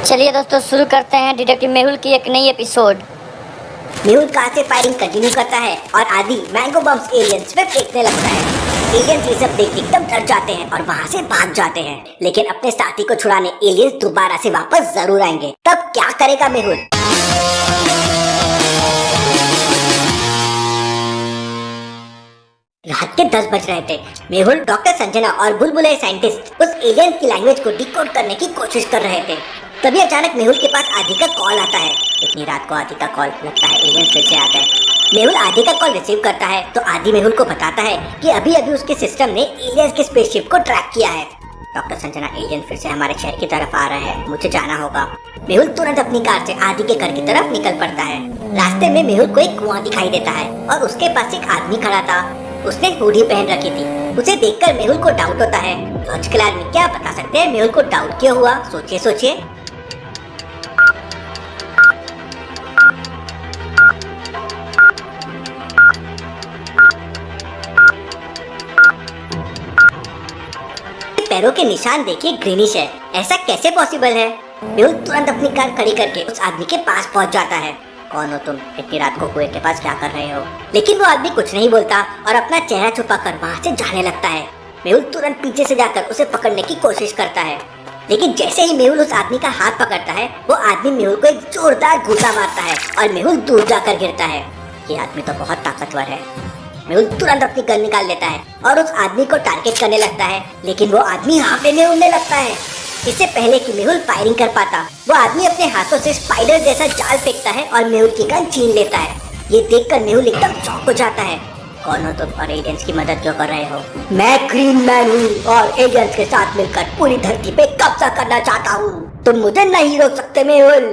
चलिए दोस्तों शुरू करते हैं डिटेक्टिव मेहुल की एक नई एपिसोड। मेहुल कार से फायरिंग कंटिन्यू करता है और आदि मैंगो बम्स एलियंस पे फेंकने लगता है। एलियंस ये सब देख एकदम डर जाते हैं और वहाँ से भाग जाते हैं, लेकिन अपने साथी को छुड़ाने एलियंस दोबारा से वापस जरूर आएंगे। तब क्या करेगा मेहुल? रात के 10 बज रहे थे। मेहुल, डॉक्टर संजना और बुलबुले साइंटिस्ट उस एलियन की लैंग्वेज को डिकोड करने की कोशिश कर रहे थे। तभी अचानक मेहुल के पास आदि का कॉल आता है। इतनी रात को आदि का कॉल, लगता है एलियन फिर से आता है। मेहुल आदि का कॉल रिसीव करता है तो आदि मेहुल को बताता है कि अभी अभी उसके सिस्टम ने एलियन के स्पेसशिप को ट्रैक किया है। डॉक्टर संजना, एलियन फिर से हमारे शहर की तरफ आ रहे हैं, मुझे जाना होगा। मेहुल तुरंत अपनी कार से आदि के घर की तरफ निकल पड़ता है। रास्ते में मेहुल को एक कुआं दिखाई देता है और उसके पास एक आदमी खड़ा था। उसने हुडी पहन रखी थी। उसे देखकर मेहुल को डाउट होता है। लॉजिकल आदमी क्या बता सकते हैं मेहुल को डाउट क्यों हुआ? सोचिए। पैरों के निशान देखिए, ग्रीनिश है। ऐसा कैसे पॉसिबल है? मेहुल तुरंत अपनी कार खड़ी करके उस आदमी के पास पहुंच जाता है। कौन हो तुम? इतनी रात को कुएं के पास क्या कर रहे हो? लेकिन वो आदमी कुछ नहीं बोलता और अपना चेहरा छुपाकर वहाँ से जाने लगता है। मेहुल तुरंत पीछे से जाकर उसे पकड़ने की कोशिश करता है, लेकिन जैसे ही मेहुल उस आदमी का हाथ पकड़ता है, वो आदमी मेहुल को एक जोरदार घूसा मारता है और मेहुल दूर जाकर गिरता है। ये आदमी तो बहुत ताकतवर है। मेहुल तुरंत अपनी गन निकाल लेता है और उस आदमी को टारगेट करने लगता है, लेकिन वो आदमी हाथे में उड़ने लगता है। इससे पहले कि मेहुल फायरिंग कर पाता, वो आदमी अपने हाथों से स्पाइडर जैसा जाल फेंकता है और मेहुल की गन छीन लेता है। ये देखकर मेहुल एकदम चौंक हो जाता है। कौन हो तुम और एलियंस की मदद क्यों कर रहे हो? मैं ग्रीन मैन हूँ और एलियंस के साथ मिलकर पूरी धरती पे कब्जा करना चाहता हूँ। तुम मुझे नहीं रोक सकते मेहुल।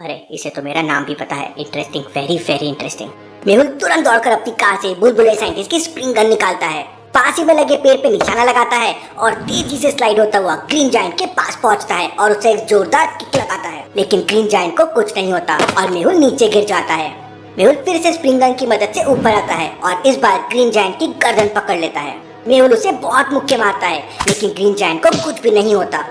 अरे, इसे तो मेरा नाम भी पता है। Interesting, very very interesting. Mehul तुरंत दौड़कर अपनी कार से बुलबुले साइंटिस्ट की स्प्रिंग गन निकालता है, पास ही में लगे पेड़ पे निशाना लगाता है और तेजी से स्लाइड होता हुआ ग्रीन जायंट के पास पहुंचता है और उसे एक जोरदार किक लगाता है। लेकिन ग्रीन जायंट को कुछ नहीं होता और मेहुल नीचे गिर जाता है। मेहुल फिर से स्प्रिंग गन की मदद से ऊपर आता है और इस बार ग्रीन जायंट की गर्दन पकड़ लेता है। मेहुल उसे बहुत मुक्के मारता है, लेकिन ग्रीन जायंट को कुछ भी नहीं होता।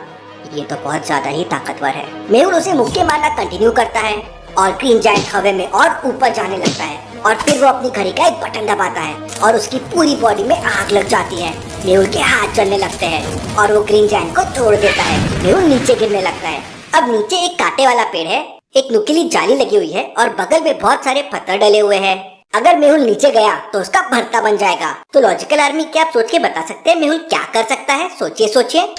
ये तो बहुत ज्यादा ही ताकतवर है। मेहुल उसे मुक्के मारना कंटिन्यू करता है और ग्रीन जायंट हवा में और ऊपर जाने लगता है और फिर वो अपनी घड़ी का एक बटन दबाता है और उसकी पूरी बॉडी में आग लग जाती है। मेहुल के हाथ जलने लगते हैं और वो ग्रीन जायंट को तोड़ देता है। मेहुल नीचे गिरने लगता है। अब नीचे एक कांटे वाला पेड़ है, एक नुकीली जाली लगी हुई है और बगल में बहुत सारे पत्थर डले हुए हैं। अगर मेहुल नीचे गया तो उसका भरता बन जाएगा। तो लॉजिकल आर्मी, क्या आप सोच के बता सकते हैं मेहुल क्या कर सकता है? सोचिए।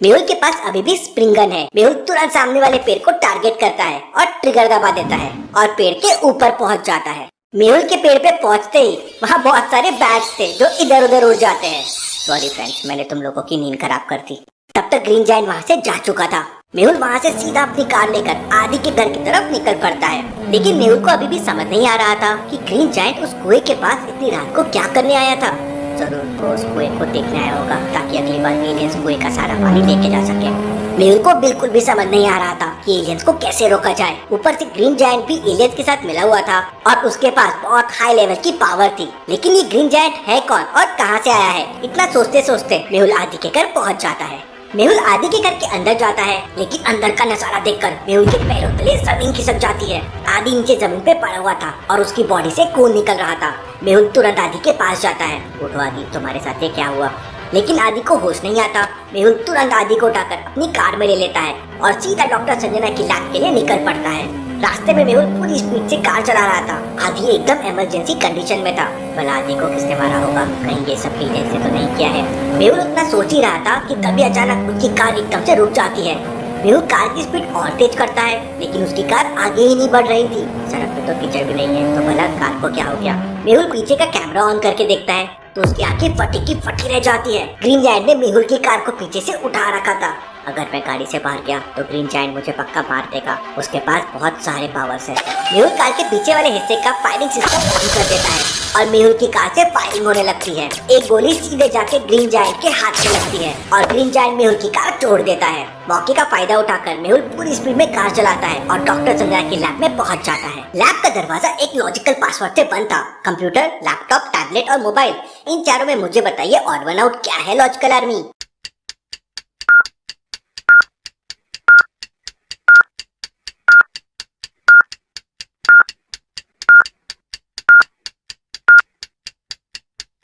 मेहुल के पास अभी भी स्प्रिंग गन है। मेहुल तुरंत सामने वाले पेड़ को टारगेट करता है और ट्रिगर दबा देता है और पेड़ के ऊपर पहुंच जाता है। मेहुल के पेड़ पे पहुंचते ही वहाँ बहुत सारे बैग्स थे जो इधर उधर उड़ जाते हैं। सॉरी फ्रेंड्स, मैंने तुम लोगों की नींद खराब कर दी। तब तक ग्रीन जायंट वहाँ से जा चुका था। मेहुल वहाँ से सीधा अपनी कार लेकर आदि के घर की तरफ निकल पड़ता है, लेकिन मेहुल को अभी भी समझ नहीं आ रहा था कि ग्रीन जायंट उस कुएं के पास इतनी रात को क्या करने आया था। जरूर वो उस कुएं को देखने आया होगा ताकि अगली बार एलियंस कुएं का सारा पानी लेके जा सके। मेहुल को बिल्कुल भी समझ नहीं आ रहा था कि एलियंस को कैसे रोका जाए। ऊपर से ग्रीन जायंट भी एलियंस के साथ मिला हुआ था और उसके पास बहुत हाई लेवल की पावर थी। लेकिन ये ग्रीन जायंट है कौन और कहाँ से आया है? इतना सोचते मेहुल आदि के घर पहुँच जाता है। मेहुल आदि के घर के अंदर जाता है, लेकिन अंदर का नजारा देखकर मेहुल के पैरों तले जमीन खिसक जाती है। आदि नीचे जमीन पे पड़ा हुआ था और उसकी बॉडी से खून निकल रहा था। मेहुल तुरंत आदि के पास जाता है। उठो आदि, तुम्हारे साथ ये क्या हुआ? लेकिन आदि को होश नहीं आता। मेहुल तुरंत आदि को उठाकर अपनी कार में ले लेता है और सीधा डॉक्टर संजना की लैब के लिए निकल पड़ता है। रास्ते में मेहुल पूरी स्पीड से कार चला रहा था। आदि एकदम इमरजेंसी कंडीशन में था। भला आदि को किसने मारा होगा? कहीं ये सब एलियन से तो नहीं किया है? मेहुल उतना सोच ही रहा था कि तभी अचानक उसकी कार एकदम से रुक जाती है। मेहुल कार की स्पीड और तेज करता है, लेकिन उसकी कार आगे ही नहीं बढ़ रही थी। सड़क पे तो कीचड़ भी नहीं है, तो भला कार को क्या हो गया? मेहुल पीछे का कैमरा ऑन करके देखता है तो उसकी आंखें फटी की फटी रह जाती है। ग्रीन जायंट ने मेहुल की कार को पीछे से उठा रखा था। अगर मैं गाड़ी से बाहर गया तो ग्रीन जायंट मुझे पक्का मार देगा। उसके पास बहुत सारे पावर्स है। मेहुल कार के पीछे वाले हिस्से का फायरिंग सिस्टम बंद कर देता है और मेहुल की कार से फायरिंग होने लगती है। एक गोली सीधे जाके ग्रीन जायंट के हाथ में लगती है और ग्रीन जायंट मेहुल की कार तोड़ देता है। मौके का फायदा उठाकर मेहुल पूरी स्पीड में कार चलाता है और डॉक्टर संजना के लैब में पहुंच जाता है। लैब का दरवाजा एक लॉजिकल पासवर्ड से बंद था। कंप्यूटर, लैपटॉप, टैबलेट और मोबाइल, इन चारों में मुझे बताइए ऑड वन आउट क्या है लॉजिकल आर्मी।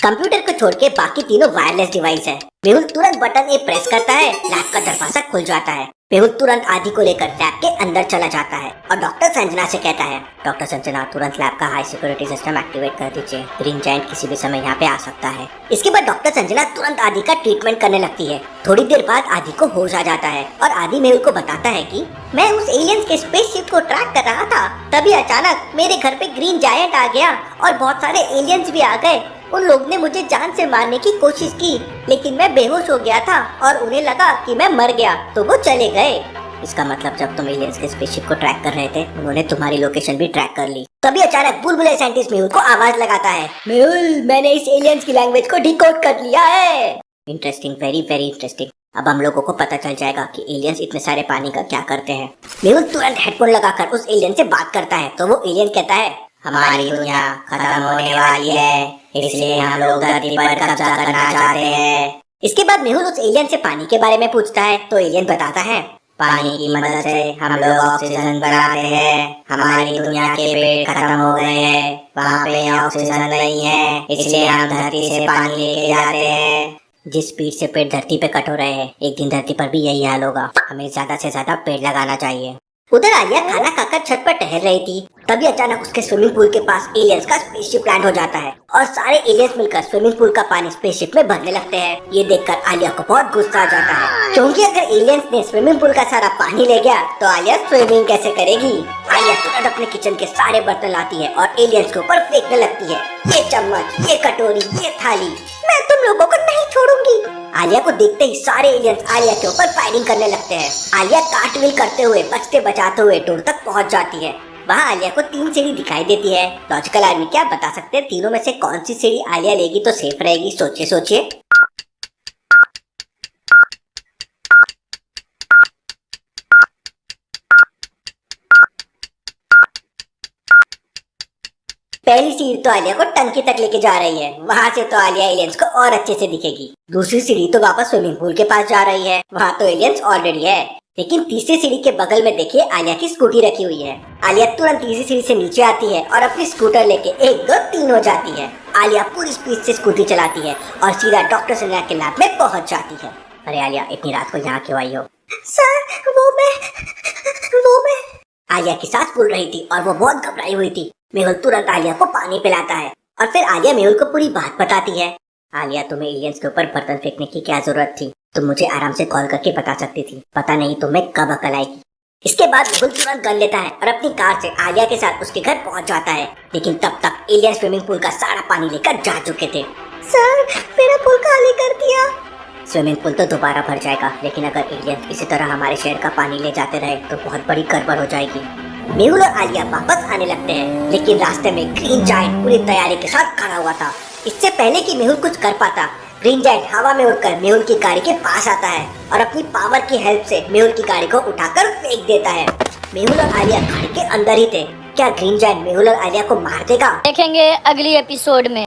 कंप्यूटर को छोड़ के बाकी तीनों वायरलेस डिवाइस है। मेहुल तुरंत बटन ए प्रेस करता है, लैब का दरवाजा खुल जाता है। मेहुल तुरंत आदि को लेकर लैब के अंदर चला जाता है और डॉक्टर संजना से कहता है, डॉक्टर संजना तुरंत लैब का हाई सिक्योरिटी सिस्टम एक्टिवेट कर दीजिए, ग्रीन जायंट किसी भी समय यहाँ पे आ सकता है। इसके बाद डॉक्टर संजना तुरंत आदि का ट्रीटमेंट करने लगती है। थोड़ी देर बाद आदि को होश आ जाता है और आदि मेहुल को बताता है कि मैं उस एलियंस के स्पेसशिप को ट्रैक कर रहा था, तभी अचानक मेरे घर पे ग्रीन जायंट आ गया और बहुत सारे एलियंस भी आ गए। उन लोग ने मुझे जान से मारने की कोशिश की, लेकिन मैं बेहोश हो गया था और उन्हें लगा कि मैं मर गया तो वो चले गए। इसका मतलब जब तुम एलियंस के स्पेसशिप को ट्रैक कर रहे थे, उन्होंने तुम्हारी लोकेशन भी ट्रैक कर ली। तभी अचानक बुलबुले साइंटिस्ट मेहुल को आवाज लगाता है, मेहुल मैंने इस एलियंस की लैंग्वेज को डिकोड कर लिया है। Interesting, very very interesting. अब हम लोगों को पता चल जाएगा कि एलियंस इतने सारे पानी का क्या करते हैं। मेहुल तुरंत हेडफोन लगाकर उस एलियन से बात करता है तो वो एलियन कहता है, हमारी दुनिया खत्म होने वाली है, इसलिए हम लोग धरती पर कब्जा करना चाहते हैं। इसके बाद मेहुल उस एलियन से पानी के बारे में पूछता है तो एलियन बताता है, पानी की मदद से हम लोग ऑक्सीजन बनाते हैं। हमारी दुनिया के पेड़ खत्म हो गए हैं, वहाँ पे ऑक्सीजन नहीं है, इसलिए हम धरती से पानी लेके जाते हैं। जिस स्पीड से पेड़ धरती पे कट हो रहे हैं, एक दिन धरती पर भी यही हाल होगा। हमें ज्यादा से ज्यादा पेड़ लगाना चाहिए। उधर आलिया खाना खाकर छत पर टहल रही थी, तभी अचानक उसके स्विमिंग पूल के पास एलियंस का स्पेसशिप लैंड हो जाता है और सारे एलियंस मिलकर स्विमिंग पूल का पानी स्पेसशिप में भरने लगते हैं। ये देखकर आलिया को बहुत गुस्सा आ जाता है, क्योंकि अगर एलियंस ने स्विमिंग पूल का सारा पानी ले गया तो आलिया स्विमिंग कैसे करेगी। आलिया तुरंत अपने किचन के सारे बर्तन लाती है और एलियंस के ऊपर फेंकने लगती है। ये चम्मच, ये कटोरी, ये थाली, मैं तुम लोगों को नहीं छोड़ूंगी। आलिया को देखते ही सारे एलियंस आलिया के ऊपर फायरिंग करने लगते हैं। आलिया कार्टव्हील करते हुए बचते बचाते हुए डोर तक पहुंच जाती है। वहाँ आलिया को 3 सीढ़ी दिखाई देती है। लॉजिकल आर्मी क्या बता सकते हैं तीनों में से कौन सी सीढ़ी आलिया लेगी तो सेफ रहेगी? सोचिए सोचिए। पहली सीढ़ी तो आलिया को टंकी तक लेके जा रही है, वहाँ से तो आलिया एलियंस को और अच्छे से दिखेगी। दूसरी सीढ़ी तो वापस स्विमिंग पूल के पास जा रही है, वहाँ तो एलियंस ऑलरेडी है। लेकिन तीसरी सीढ़ी के बगल में देखिए आलिया की स्कूटी रखी हुई है। आलिया तुरंत तीसरी सीढ़ी से नीचे आती है और अपनी स्कूटर लेके 1 2 3 हो जाती है। आलिया पूरी स्पीड से स्कूटी चलाती है और सीधा डॉक्टर संजना के लैब में पहुँच जाती है। अरे आलिया इतनी रात को यहाँ क्यों आई हो? सर वो मैं आलिया की सांस फूल रही थी और वो बहुत घबराई हुई थी। मेहुल तुरंत आलिया को पानी पिलाता है और फिर आलिया मेहुल को पूरी बात बताती है। आलिया तुम्हें एलियंस के ऊपर बर्तन फेंकने की क्या जरूरत थी? तुम मुझे आराम से कॉल करके बता सकती थी, पता नहीं तुम्हें कब अकल आएगी। इसके बाद मेहुल तुरंत गन लेता है और अपनी कार से आलिया के साथ उसके घर पहुंच जाता है। लेकिन तब तक एलियन स्विमिंग पूल का सारा पानी लेकर जा चुके थे। सर मेरा पूल खाली कर दिया। स्विमिंग पूल तो दोबारा भर जाएगा, लेकिन अगर एलियन इसी तरह हमारे शहर का पानी ले जाते रहे तो बहुत बड़ी गड़बड़ हो जाएगी। मेहुल और आलिया वापस आने लगते हैं, लेकिन रास्ते में ग्रीन जायंट पूरी तैयारी के साथ खड़ा हुआ था। इससे पहले कि मेहुल कुछ कर पाता, ग्रीन जायंट हवा में उड़कर मेहुल की गाड़ी के पास आता है और अपनी पावर की हेल्प से मेहुल की गाड़ी को उठाकर फेंक देता है। मेहुल और आलिया गाड़ी के अंदर ही थे। क्या ग्रीन जायंट मेहुल और आलिया को मार देगा? देखेंगे अगली एपिसोड में।